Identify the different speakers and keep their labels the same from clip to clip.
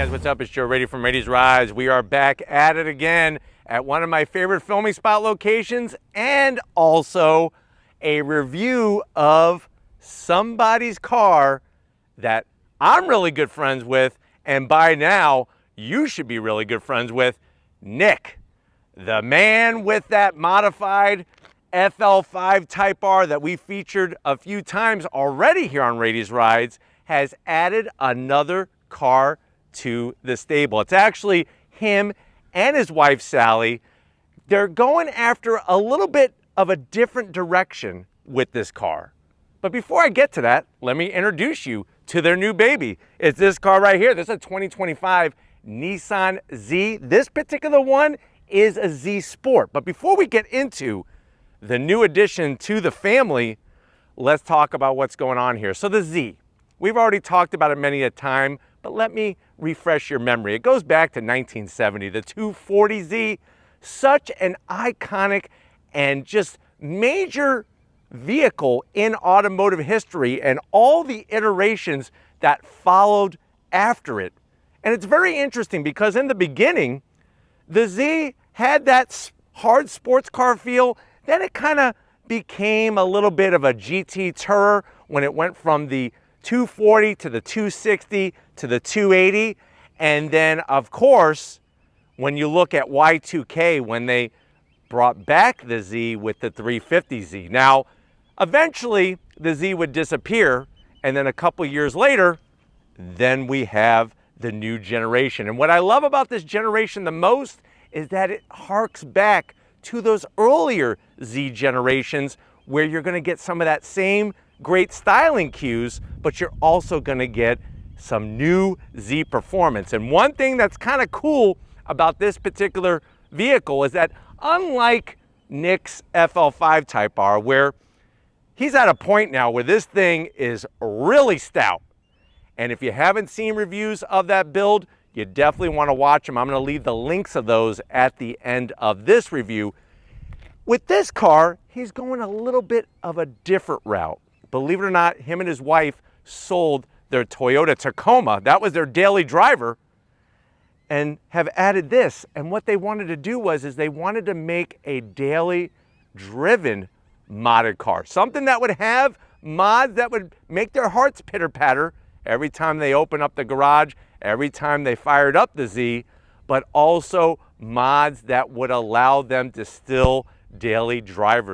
Speaker 1: guys, what's up? It's Joe Rady from Rady's Rides. We are back at it again at one of my favorite filming spot locations, and also a review of somebody's car that I'm really good friends with, and by now you should be really good friends with, Nick, the man with that modified FL5 Type R that we featured a few times already here on Rady's Rides, has added another car to the stable. It's actually him and his wife Sally. They're going after a little bit of a different direction with this car. But before I get to that, let me introduce you to their new baby. It's this car right here. This is a 2025 Nissan Z. This particular one is a Z Sport. But before we get into the new addition to the family, let's talk about what's going on here. So the Z, we've already talked about it many a time, but let me refresh your memory. It goes back to 1970, the 240Z, such an iconic and just major vehicle in automotive history and all the iterations that followed after it. And it's very interesting because in the beginning, the Z had that hard sports car feel. Then it kind of became a little bit of a GT tourer when it went from the 240 to the 260 to the 280. And then, of course, when you look at Y2K, when they brought back the Z with the 350Z. Now, eventually, the Z would disappear, and then a couple years later, then we have the new generation. And what I love about this generation the most is that it harks back to those earlier Z generations where you're going to get some of that same great styling cues, but you're also going to get some new Z performance. And one thing that's kind of cool about this particular vehicle is that unlike Nick's FL5 Type R, where he's at a point now where this thing is really stout. And if you haven't seen reviews of that build, you definitely want to watch them. I'm going to leave the links of those at the end of this review. With this car, he's going a little bit of a different route. Believe it or not, him and his wife sold their Toyota Tacoma. That was their daily driver, and have added this. And what they wanted to do was they wanted to make a daily driven modded car. Something that would have mods that would make their hearts pitter patter every time they open up the garage, every time they fired up the Z, but also mods that would allow them to still daily drive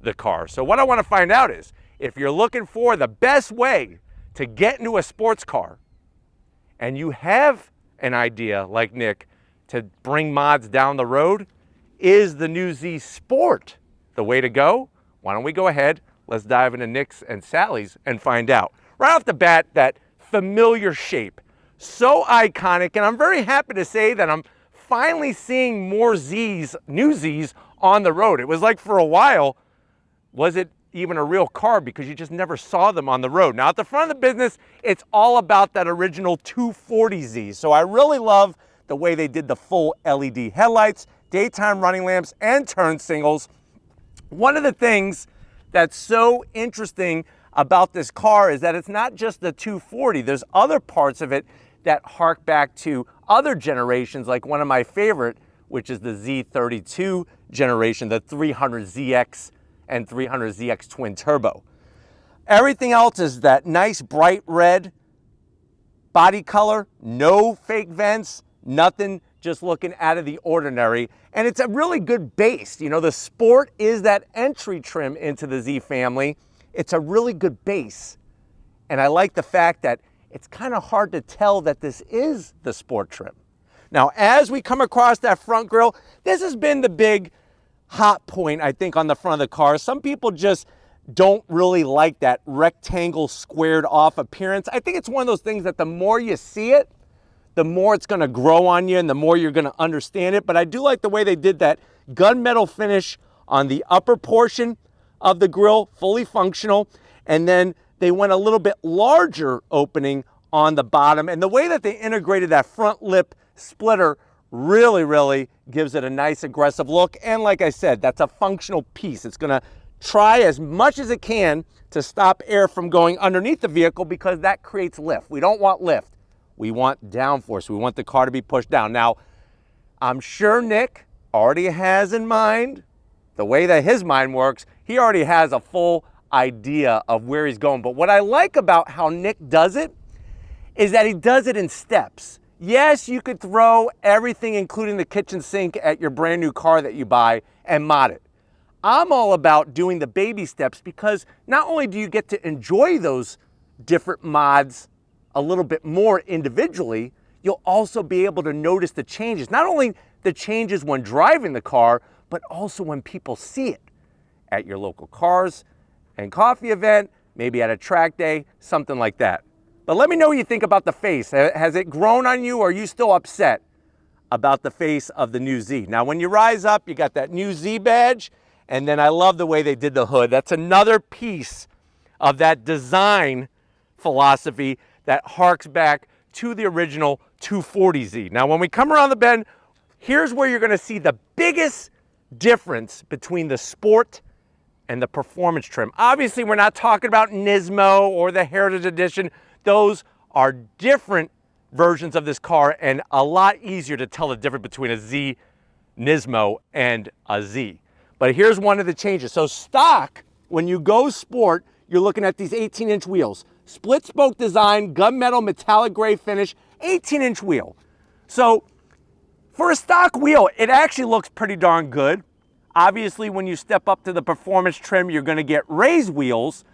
Speaker 1: the car. So what I want to find out is, if you're looking for the best way to get into a sports car, and you have an idea like Nick to bring mods down the road, is the new Z Sport the way to go? Why don't we go ahead, let's dive into Nick's and Sally's and find out. Right off the bat, that familiar shape, so iconic, and I'm very happy to say that I'm finally seeing more Zs, new Zs on the road. It was like for a while, was it even a real car, because you just never saw them on the road. Now at the front of the business, it's all about that original 240Z. So I really love the way they did the full LED headlights, daytime running lamps, and turn signals. One of the things that's so interesting about this car is that it's not just the 240. There's other parts of it that hark back to other generations, like one of my favorite, which is the Z32 generation, the 300ZX and 300ZX twin turbo. Everything else is that nice bright red body color, no fake vents, nothing just looking out of the ordinary. And it's a really good base. You know, the Sport is that entry trim into the Z family. It's a really good base. And I like the fact that it's kind of hard to tell that this is the Sport trim. Now, as we come across that front grille, this has been the big hot point, I think, on the front of the car. Some people just don't really like that rectangle squared off appearance. I think it's one of those things that the more you see it, the more it's going to grow on you and the more you're going to understand it. But I do like the way they did that gunmetal finish on the upper portion of the grille, fully functional. And then they went a little bit larger opening on the bottom. And the way that they integrated that front lip splitter really gives it a nice aggressive look. And like I said, that's a functional piece. It's going to try as much as it can to stop air from going underneath the vehicle, because that creates lift. We don't want lift We want downforce. We want the car to be pushed down. Now, I'm sure Nick already has in mind, the way that his mind works, he already has a full idea of where he's going. But what I like about how Nick does it is that he does it in steps. Yes, you could throw everything, including the kitchen sink, at your brand new car that you buy and mod it. I'm all about doing the baby steps because not only do you get to enjoy those different mods a little bit more individually, you'll also be able to notice the changes. Not only the changes when driving the car, but also when people see it at your local cars and coffee event, maybe at a track day, something like that. But let me know what you think about the face. Has it grown on you, or are you still upset about the face of the new Z? Now, when you rise up, you got that new Z badge, and then I love the way they did the hood. That's another piece of that design philosophy that harks back to the original 240Z. Now, when we come around the bend, here's where you're gonna see the biggest difference between the Sport and the Performance trim. Obviously, we're not talking about Nismo or the Heritage Edition. Those are different versions of this car and a lot easier to tell the difference between a Z Nismo and a Z. But here's one of the changes. So stock, when you go Sport, you're looking at these 18-inch wheels. Split spoke design, gunmetal metallic gray finish, 18-inch wheel. So for a stock wheel, it actually looks pretty darn good. Obviously, when you step up to the Performance trim, you're gonna get raised wheels.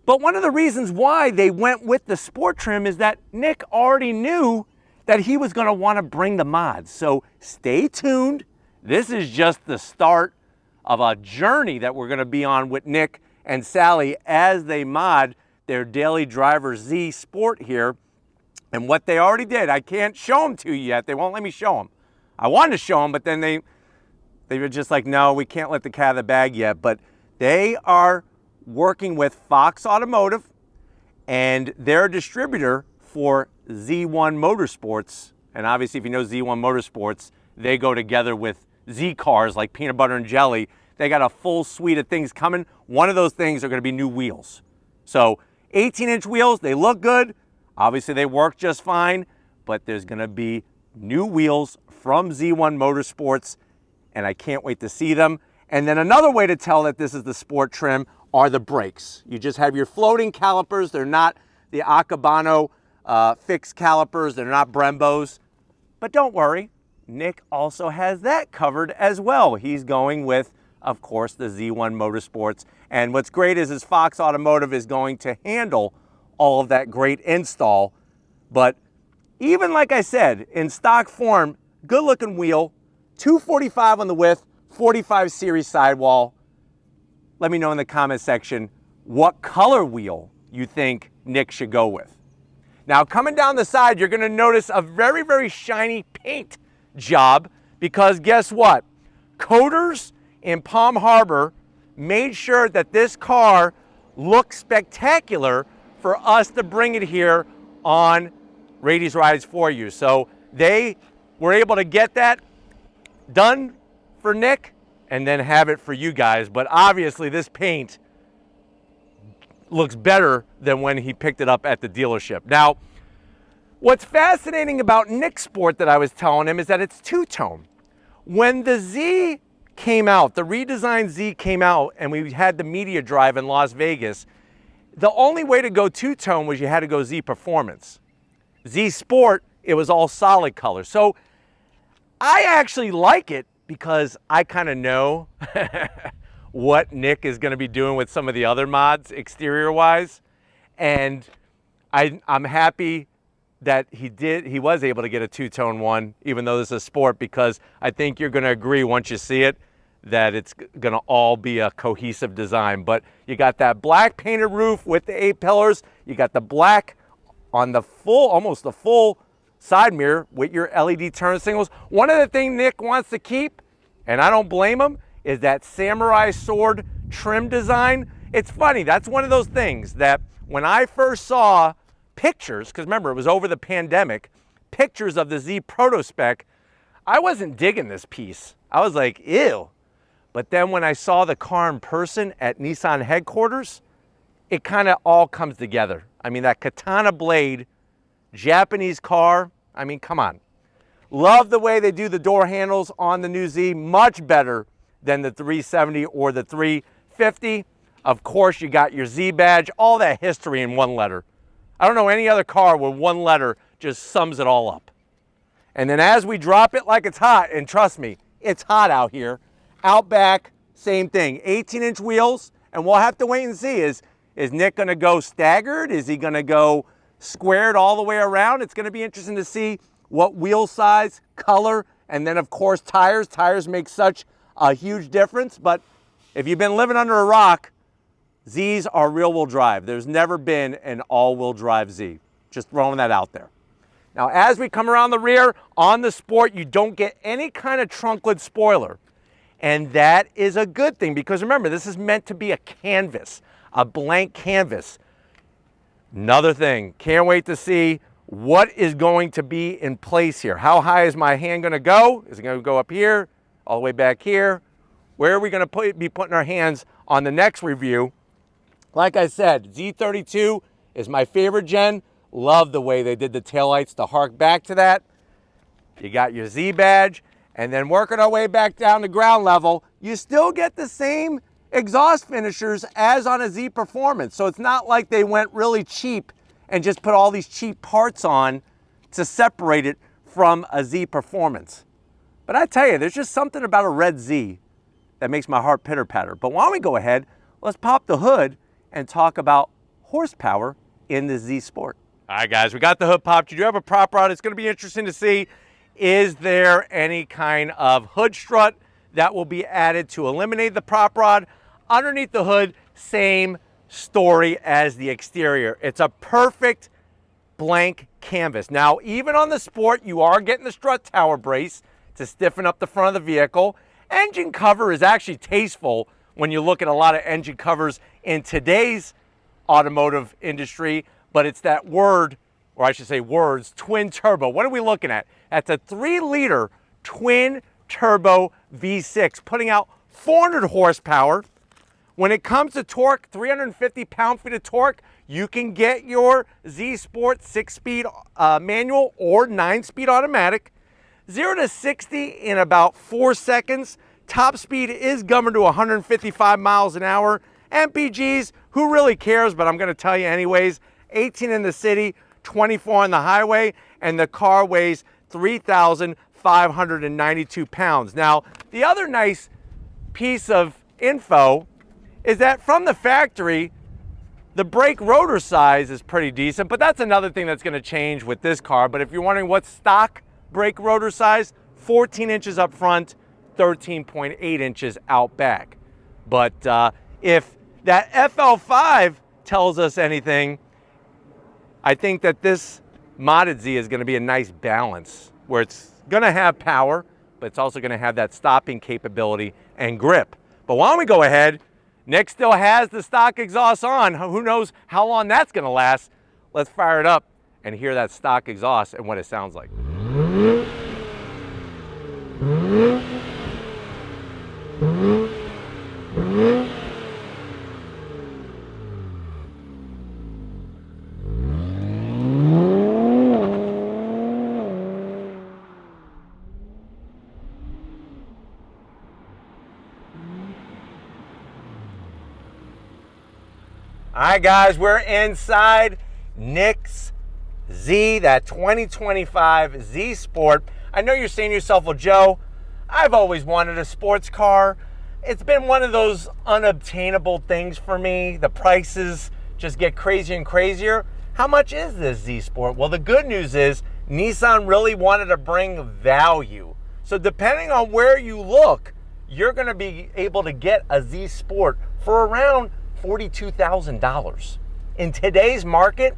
Speaker 1: But one of the reasons why they went with the Sport trim is that Nick already knew that he was gonna wanna bring the mods. So stay tuned. This is just the start of a journey that we're gonna be on with Nick and Sally as they mod their daily driver Z Sport here. And what they already did, I can't show them to you yet. They won't let me show them. I wanted to show them, but then they were just like, no, we can't let the cat out of the bag yet. But they are working with Fox Automotive, and they're a distributor for Z1 Motorsports. And obviously, if you know Z1 Motorsports, they go together with Z cars like peanut butter and jelly. They got a full suite of things coming. One of those things are gonna be new wheels. So 18-inch wheels, they look good. Obviously, they work just fine, but there's gonna be new wheels from Z1 Motorsports, and I can't wait to see them. And then another way to tell that this is the Sport trim are the brakes. You just have your floating calipers. They're not the Akabano fixed calipers. They're not Brembos. But don't worry, Nick also has that covered as well. He's going with, of course, the Z1 Motorsports. And what's great is Fox Automotive is going to handle all of that great install. But even like I said, in stock form, good looking wheel, 245 on the width, 45 series sidewall. Let me know in the comment section what color wheel you think Nick should go with. Now, coming down the side, you're gonna notice a very, very shiny paint job because guess what? Coaters in Palm Harbor made sure that this car looked spectacular for us to bring it here on Rady's Rides for you. So they were able to get that done for Nick and then have it for you guys. But obviously this paint looks better than when he picked it up at the dealership. Now, what's fascinating about Nick's Sport that I was telling him is that it's two-tone. When the Z came out, the redesigned Z came out and we had the media drive in Las Vegas, the only way to go two-tone was you had to go Z Performance. Z Sport, it was all solid color. So I actually like it because I kind of know what Nick is going to be doing with some of the other mods exterior-wise. And I'm happy that he was able to get a two-tone one, even though this is a Sport, because I think you're going to agree once you see it that it's going to all be a cohesive design. But you got that black painted roof with the 8 pillars. You got the black on the full, almost the full side mirror with your LED turn signals. One of the things Nick wants to keep, and I don't blame him, is that samurai sword trim design. It's funny, that's one of those things that when I first saw pictures, because remember it was over the pandemic, pictures of the Z Proto Spec, I wasn't digging this piece. I was like, ew. But then when I saw the car in person at Nissan headquarters, it kind of all comes together. I mean, that katana blade Japanese car. I mean, come on. Love the way they do the door handles on the new Z, much better than the 370 or the 350. Of course, you got your Z badge, all that history in one letter. I don't know any other car where one letter just sums it all up. And then as we drop it like it's hot, and trust me, it's hot out here, out back, same thing, 18-inch wheels, and we'll have to wait and see. Is Nick gonna go staggered? Is he gonna go squared all the way around? It's gonna be interesting to see what wheel size, color, and then of course tires. Tires make such a huge difference, but if you've been living under a rock, Zs are rear-wheel drive. There's never been an all-wheel drive Z. Just throwing that out there. Now, as we come around the rear, on the Sport, you don't get any kind of trunk lid spoiler. And that is a good thing because remember, this is meant to be a canvas, a blank canvas. Another thing, can't wait to see what is going to be in place here. How high is my hand gonna go? Is it gonna go up here, all the way back here? Where are we gonna be putting our hands on the next review? Like I said, Z32 is my favorite gen. Love the way they did the taillights to hark back to that. You got your Z badge, and then working our way back down to ground level, you still get the same exhaust finishers as on a Z Performance. So it's not like they went really cheap and just put all these cheap parts on to separate it from a Z Performance. But I tell you, there's just something about a red Z that makes my heart pitter-patter. But why don't we go ahead, let's pop the hood and talk about horsepower in the Z Sport. All right, guys, we got the hood popped. You do have a prop rod. It's going to be interesting to see, is there any kind of hood strut that will be added to eliminate the prop rod? Underneath the hood, same story as the exterior. It's a perfect blank canvas. Now, even on the Sport, you are getting the strut tower brace to stiffen up the front of the vehicle. Engine cover is actually tasteful when you look at a lot of engine covers in today's automotive industry, but it's that word, or I should say words, twin turbo. What are we looking at? That's a 3-liter twin turbo V6, putting out 400 horsepower. When it comes to torque, 350 pound-feet of torque, you can get your Z Sport 6-speed manual or 9-speed automatic. 0 to 60 in about 4 seconds. Top speed is governed to 155 miles an hour. MPGs, who really cares, but I'm gonna tell you anyways, 18 in the city, 24 on the highway, and the car weighs 3,592 pounds. Now, the other nice piece of info is that from the factory, the brake rotor size is pretty decent, but that's another thing that's gonna change with this car. But if you're wondering what's stock brake rotor size, 14 inches up front, 13.8 inches out back. But if that FL5 tells us anything, I think that this modded Z is going to be a nice balance where it's going to have power, but it's also going to have that stopping capability and grip. But why don't we go ahead? Nick still has the stock exhaust on. Who knows how long that's going to last? Let's fire it up and hear that stock exhaust and what it sounds like. All right, guys, we're inside Nick's Z, that 2025 Z Sport. I know you're saying to yourself, well, Joe, I've always wanted a sports car. It's been one of those unobtainable things for me. The prices just get crazier and crazier. How much is this Z Sport? Well, the good news is Nissan really wanted to bring value. So depending on where you look, you're gonna be able to get a Z Sport for around $42,000. In today's market,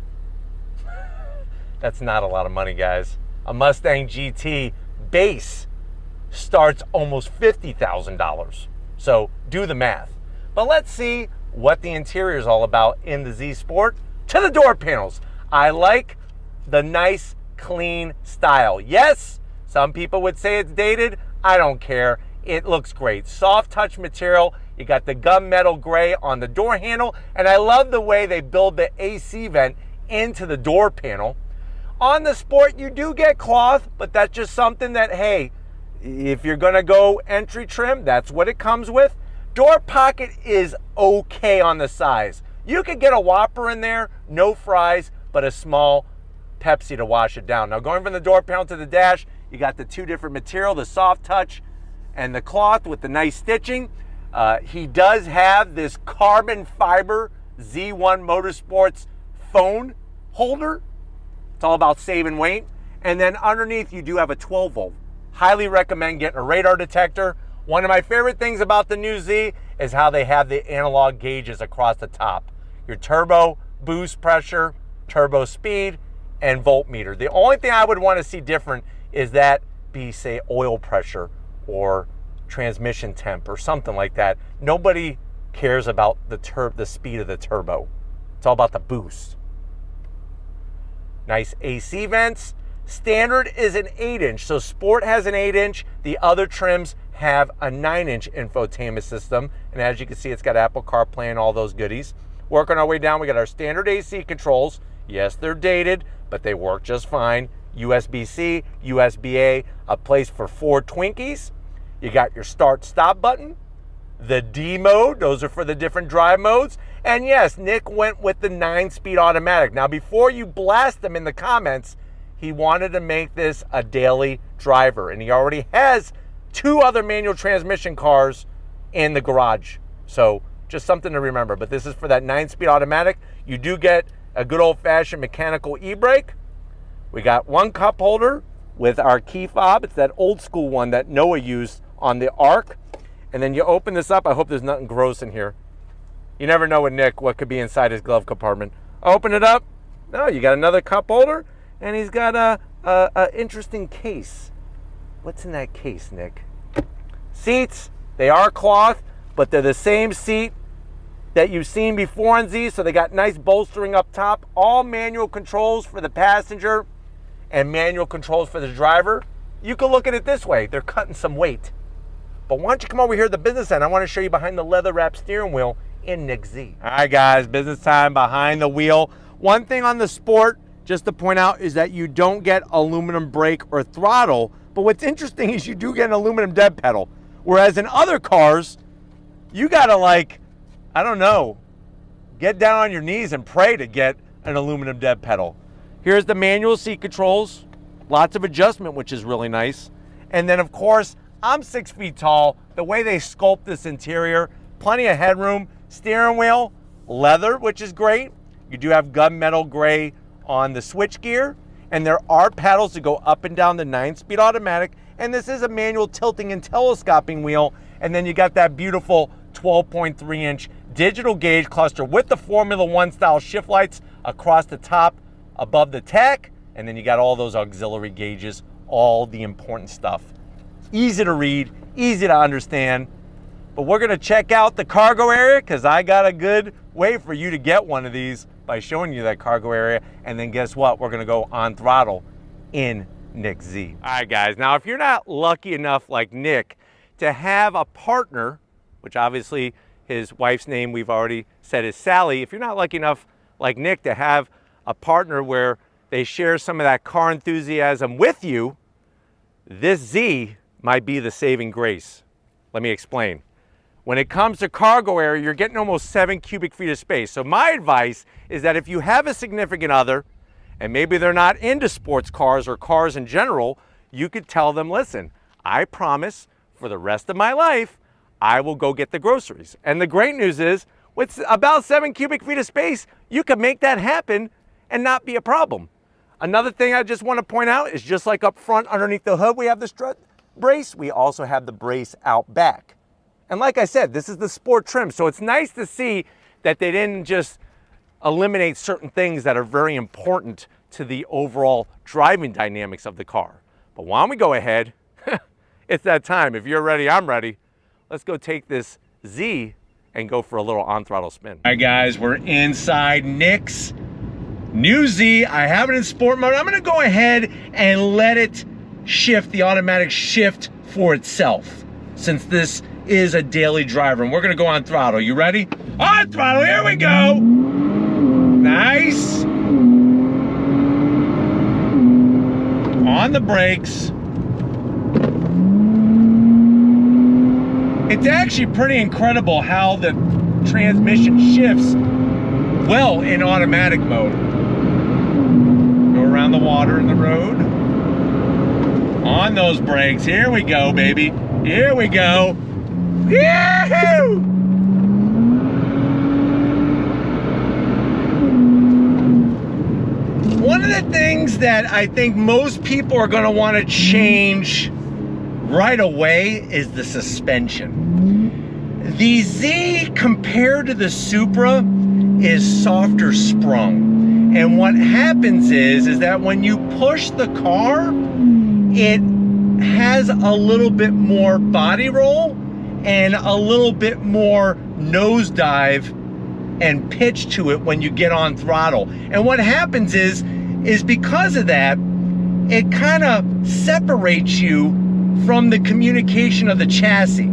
Speaker 1: that's not a lot of money, guys. A Mustang GT base starts almost $50,000. So do the math. But let's see what the interior is all about in the Z Sport. To the door panels. I like the nice, clean style. Yes, some people would say it's dated. I don't care. It looks great. Soft touch material. You got the gunmetal gray on the door handle. And I love the way they build the AC vent into the door panel. On the Sport, you do get cloth, but that's just something that, hey, if you're gonna go entry trim, that's what it comes with. Door pocket is okay on the size. You could get a Whopper in there, no fries, but a small Pepsi to wash it down. Now going from the door panel to the dash, you got the two different material, the soft touch and the cloth with the nice stitching. He does have this carbon fiber Z1 Motorsports phone holder. It's all about saving weight. And then underneath you do have a 12 volt. Highly recommend getting a radar detector. One of my favorite things about the new Z is how they have the analog gauges across the top. Your turbo boost pressure, turbo speed, and voltmeter. The only thing I would want to see different is that be, say, oil pressure or transmission temp or something like that. Nobody cares about the speed of the turbo. It's all about the boost. Nice AC vents. Standard is an 8-inch, so Sport has an 8-inch. The other trims have a 9-inch infotainment system, and as you can see, it's got Apple CarPlay and all those goodies. Working our way down, we got our standard AC controls. Yes, they're dated, but they work just fine. USB-C, USB-A, a place for 4 Twinkies. You got your start-stop button, the D mode, those are for the different drive modes. And yes, Nick went with the 9-speed automatic. Now, before you blast them in the comments, he wanted to make this a daily driver, and he already has 2 other manual transmission cars in the garage. So just something to remember, but this is for that 9-speed automatic. You do get a good old-fashioned mechanical e-brake. We got one cup holder with our key fob. It's that old school one that Noah used on the Ark. And then you open this up. I hope there's nothing gross in here. You never know with Nick what could be inside his glove compartment. Open it up. No, you got another cup holder, and he's got a interesting case. What's in that case, Nick? Seats. They are cloth, but they're the same seat that you've seen before on Z, so they got nice bolstering up top. All manual controls for the passenger and manual controls for the driver. You can look at it this way. They're cutting some weight. But why don't you come over here to the business end? I want to show you behind the leather wrap steering wheel in Nick Z. All right, guys, business time behind the wheel. One thing on the Sport, just to point out, is that you don't get aluminum brake or throttle, but what's interesting is you do get an aluminum dead pedal. Whereas in other cars, you gotta, like, I don't know, get down on your knees and pray to get an aluminum dead pedal. Here's the manual seat controls, lots of adjustment, which is really nice. And then of course, I'm 6 feet tall. The way they sculpt this interior, plenty of headroom, steering wheel, leather, which is great. You do have gunmetal gray on the switch gear, and there are paddles to go up and down the 9-speed automatic. And this is a manual tilting and telescoping wheel. And then you got that beautiful 12.3-inch digital gauge cluster with the Formula One style shift lights across the top above the tech. And then you got all those auxiliary gauges, all the important stuff. Easy to read, easy to understand. But we're gonna check out the cargo area because I got a good way for you to get one of these by showing you that cargo area. And then guess what? We're gonna go on throttle in Nick Z. All right, guys, now if you're not lucky enough like Nick to have a partner, which obviously his wife's name we've already said is Sally, if you're not lucky enough like Nick to have a partner where they share some of that car enthusiasm with you, this Z might be the saving grace. Let me explain. When it comes to cargo area, you're getting almost 7 cubic feet of space. So my advice is that if you have a significant other, and maybe they're not into sports cars or cars in general, you could tell them, listen, I promise for the rest of my life, I will go get the groceries. And the great news is, with about 7 cubic feet of space, you can make that happen and not be a problem. Another thing I just want to point out is just like up front underneath the hood, we have the strut brace. We also have the brace out back. And like I said, this is the Sport trim. So it's nice to see that they didn't just eliminate certain things that are very important to the overall driving dynamics of the car. But why don't we go ahead? It's that time. If you're ready, I'm ready. Let's go take this Z and go for a little on-throttle spin. All right, guys, we're inside Nick's new Z. I have it in sport mode. I'm gonna go ahead and let it shift, the automatic shift for itself, since this is a daily driver. And we're gonna go on throttle. You ready? On throttle, here we go. Nice. On the brakes. It's actually pretty incredible how the transmission shifts well in automatic mode. Go around the water in the road. On those brakes. Here we go, baby. Here we go. Yahoo! One of the things that I think most people are going to want to change right away is the suspension. The Z, compared to the Supra, is softer sprung. And what happens is that when you push the car, it has a little bit more body roll and a little bit more nosedive and pitch to it when you get on throttle. And what happens is because of that, it kind of separates you from the communication of the chassis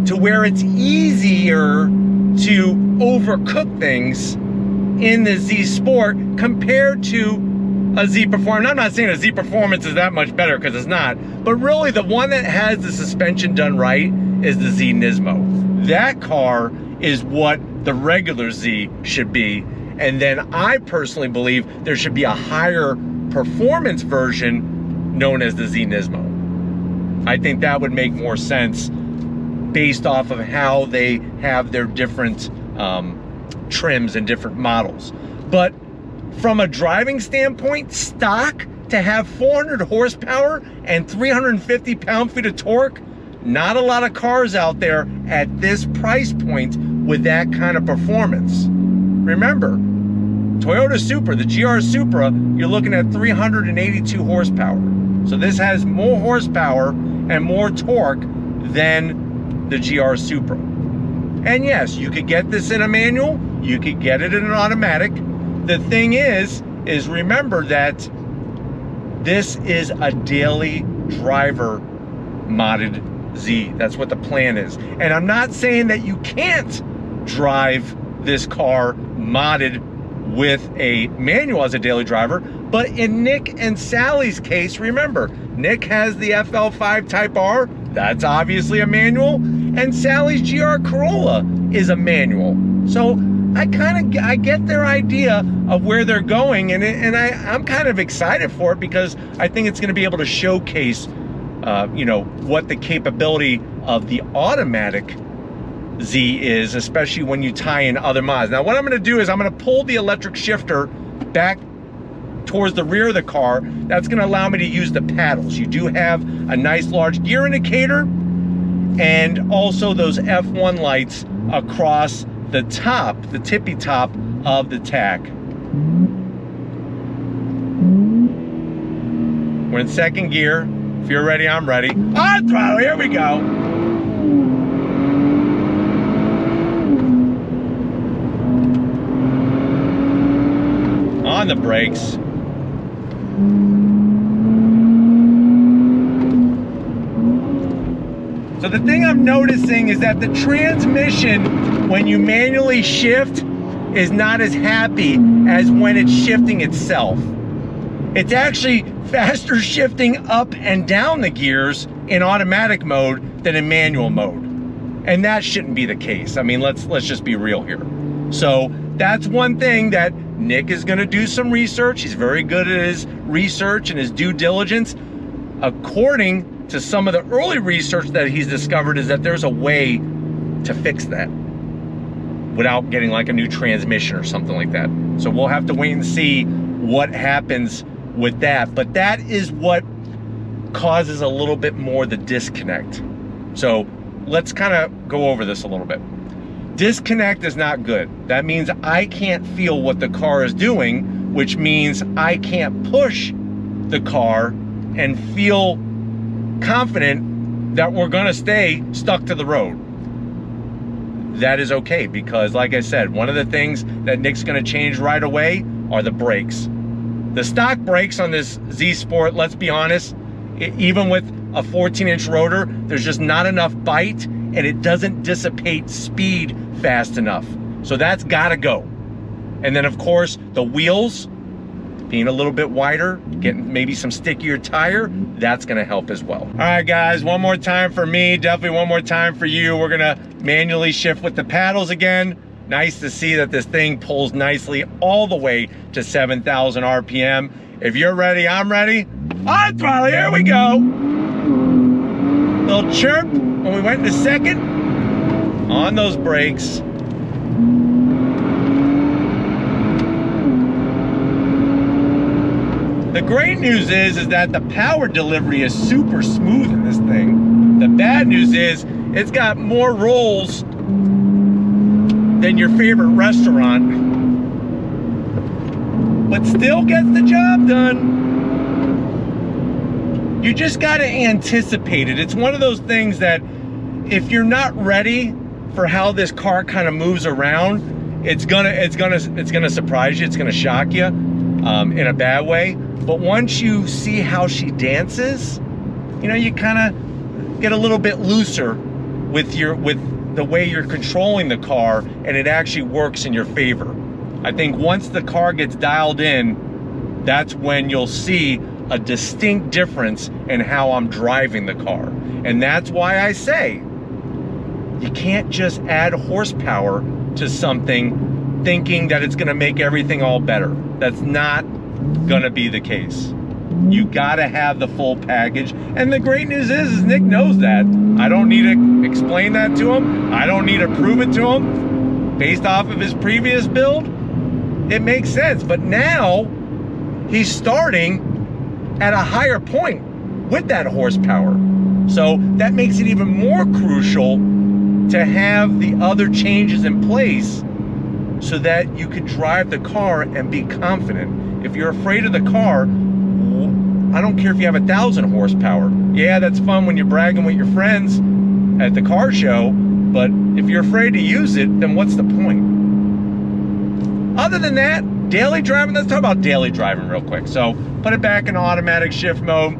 Speaker 1: to where it's easier to overcook things in the Z Sport compared to a Z Performance. I'm not saying a Z Performance is that much better, because it's not, but really the one that has the suspension done right is the Z Nismo. That car is what the regular Z should be, and then I personally believe there should be a higher performance version known as the Z Nismo. I think that would make more sense based off of how they have their different trims and different models. But from a driving standpoint, stock, to have 400 horsepower and 350 pound-feet of torque, not a lot of cars out there at this price point with that kind of performance. Remember, Toyota Supra, the GR Supra, you're looking at 382 horsepower. So this has more horsepower and more torque than the GR Supra. And yes, you could get this in a manual, you could get it in an automatic. The thing is remember that this is a daily driver modded Z. That's what the plan is. And I'm not saying that you can't drive this car modded with a manual as a daily driver, but in Nick and Sally's case, remember, Nick has the FL5 Type R, that's obviously a manual, and Sally's GR Corolla is a manual. So I get their idea of where they're going, and I'm kind of excited for it, because I think it's going to be able to showcase, you know, what the capability of the automatic Z is, especially when you tie in other mods. Now, what I'm going to do is I'm going to pull the electric shifter back towards the rear of the car. That's going to allow me to use the paddles. You do have a nice large gear indicator and also those F1 lights across the top, the tippy top of the tack. We're in second gear. If you're ready, I'm ready. On throttle, here we go. On the brakes. So the thing I'm noticing is that the transmission, when you manually shift, is not as happy as when it's shifting itself. It's actually faster shifting up and down the gears in automatic mode than in manual mode. And that shouldn't be the case. I mean, let's just be real here. So that's one thing that Nick is going to do some research. He's very good at his research and his due diligence. According to some of the early research that he's discovered, is that there's a way to fix that without getting like a new transmission or something like that. So we'll have to wait and see what happens with that. But that is what causes a little bit more the disconnect. So let's kind of go over this a little bit. Disconnect is not good. That means I can't feel what the car is doing, which means I can't push the car and feel confident that we're gonna stay stuck to the road. That is okay, because like I said, one of the things that Nick's gonna change right away are the brakes. The stock brakes on this Z Sport, let's be honest, even with a 14-inch rotor, there's just not enough bite, and it doesn't dissipate speed fast enough. So that's gotta go. And then of course, the wheels being a little bit wider, getting maybe some stickier tire, that's gonna help as well. All right, guys, one more time for me, definitely one more time for you. We're gonna manually shift with the paddles again. Nice to see that this thing pulls nicely all the way to 7,000 RPM. If you're ready, I'm ready. On throttle, here we go. Little chirp when we went into second. On those brakes. The great news is that the power delivery is super smooth in this thing. The bad news is it's got more rolls than your favorite restaurant, but still gets the job done. You just got to anticipate it. It's one of those things that if you're not ready for how this car kind of moves around, it's gonna surprise you. It's gonna shock you in a bad way. But once you see how she dances, you know, you kind of get a little bit looser with the way you're controlling the car, and it actually works in your favor. I think once the car gets dialed in, that's when you'll see a distinct difference in how I'm driving the car. And that's why I say you can't just add horsepower to something thinking that it's gonna make everything all better. That's not gonna be the case. You gotta have the full package. And the great news is Nick knows that. I don't need to explain that to him. I don't need to prove it to him. Based off of his previous build, it makes sense. But now he's starting at a higher point with that horsepower. So that makes it even more crucial to have the other changes in place so that you can drive the car and be confident. If you're afraid of the car, I don't care if you have 1,000 horsepower. Yeah, that's fun when you're bragging with your friends at the car show, but if you're afraid to use it, then what's the point? Other than that, daily driving, let's talk about daily driving real quick. So put it back in automatic shift mode.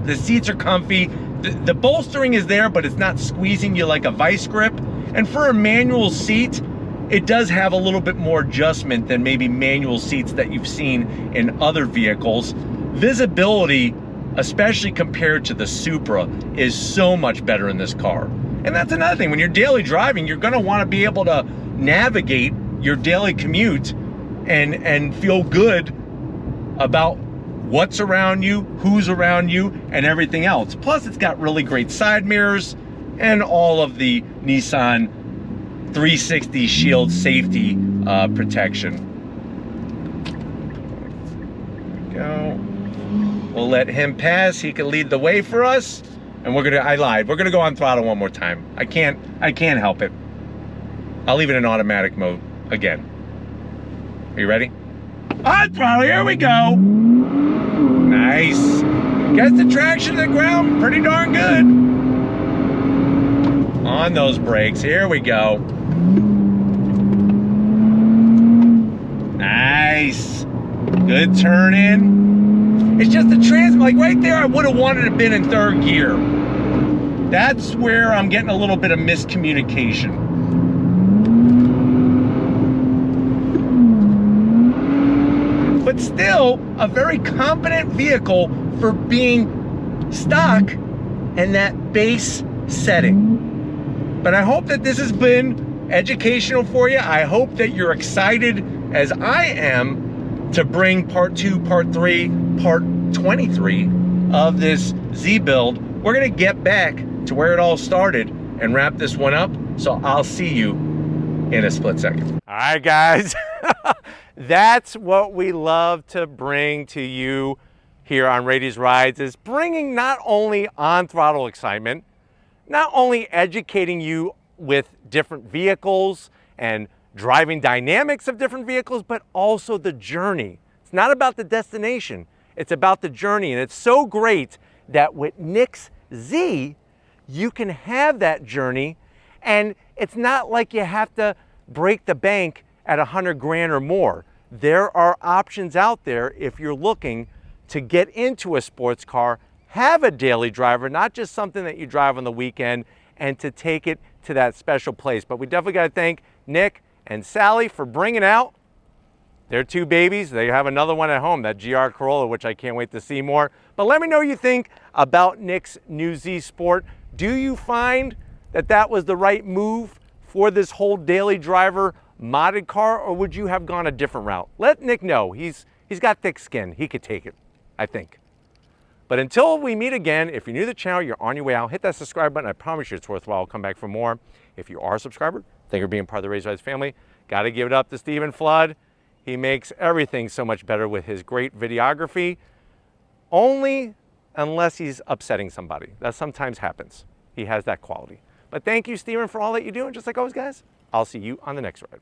Speaker 1: The seats are comfy. The bolstering is there, but it's not squeezing you like a vice grip. And for a manual seat, it does have a little bit more adjustment than maybe manual seats that you've seen in other vehicles. Visibility, especially compared to the Supra, is so much better in this car. And that's another thing. When you're daily driving, you're gonna wanna be able to navigate your daily commute and feel good about what's around you, who's around you, and everything else. Plus, it's got really great side mirrors and all of the Nissan 360 Shield safety protection. There we go. We'll let him pass. He can lead the way for us. And I lied. We're gonna go on throttle one more time. I can't help it. I'll leave it in automatic mode again. Are you ready? On throttle, here we go. Nice. Gets the traction to the ground pretty darn good. On those brakes, here we go. Nice. Good turn in. It's just the like right there, I would have wanted to have been in third gear. That's where I'm getting a little bit of miscommunication. But still, a very competent vehicle for being stock and that base setting. But I hope that this has been educational for you. I hope that you're excited as I am to bring part 2, part 3, part 23 of this Z build. We're gonna get back to where it all started and wrap this one up. So I'll see you in a split second. All right, guys. That's what we love to bring to you here on Rady's Rides, is bringing not only on-throttle excitement, not only educating you with different vehicles and driving dynamics of different vehicles, but also the journey. It's not about the destination, it's about the journey. And it's so great that with Nick's Z, you can have that journey, and it's not like you have to break the bank at 100 grand or more. There are options out there if you're looking to get into a sports car, have a daily driver, not just something that you drive on the weekend, and to take it to that special place. But we definitely got to thank Nick and Sally for bringing out They're two babies. They have another one at home, that GR Corolla, which I can't wait to see more. But let me know what you think about Nick's new Z Sport. Do you find that that was the right move for this whole daily driver modded car, or would you have gone a different route? Let Nick know. He's got thick skin. He could take it, I think. But until we meet again, if you're new to the channel, you're on your way out, hit that subscribe button. I promise you it's worthwhile. I'll come back for more. If you are a subscriber, thank you for being part of the Raised Rise family. Got to give it up to Stephen Flood. He makes everything so much better with his great videography, only unless he's upsetting somebody. That sometimes happens. He has that quality. But thank you, Stephen, for all that you do. And just like always, guys, I'll see you on the next ride.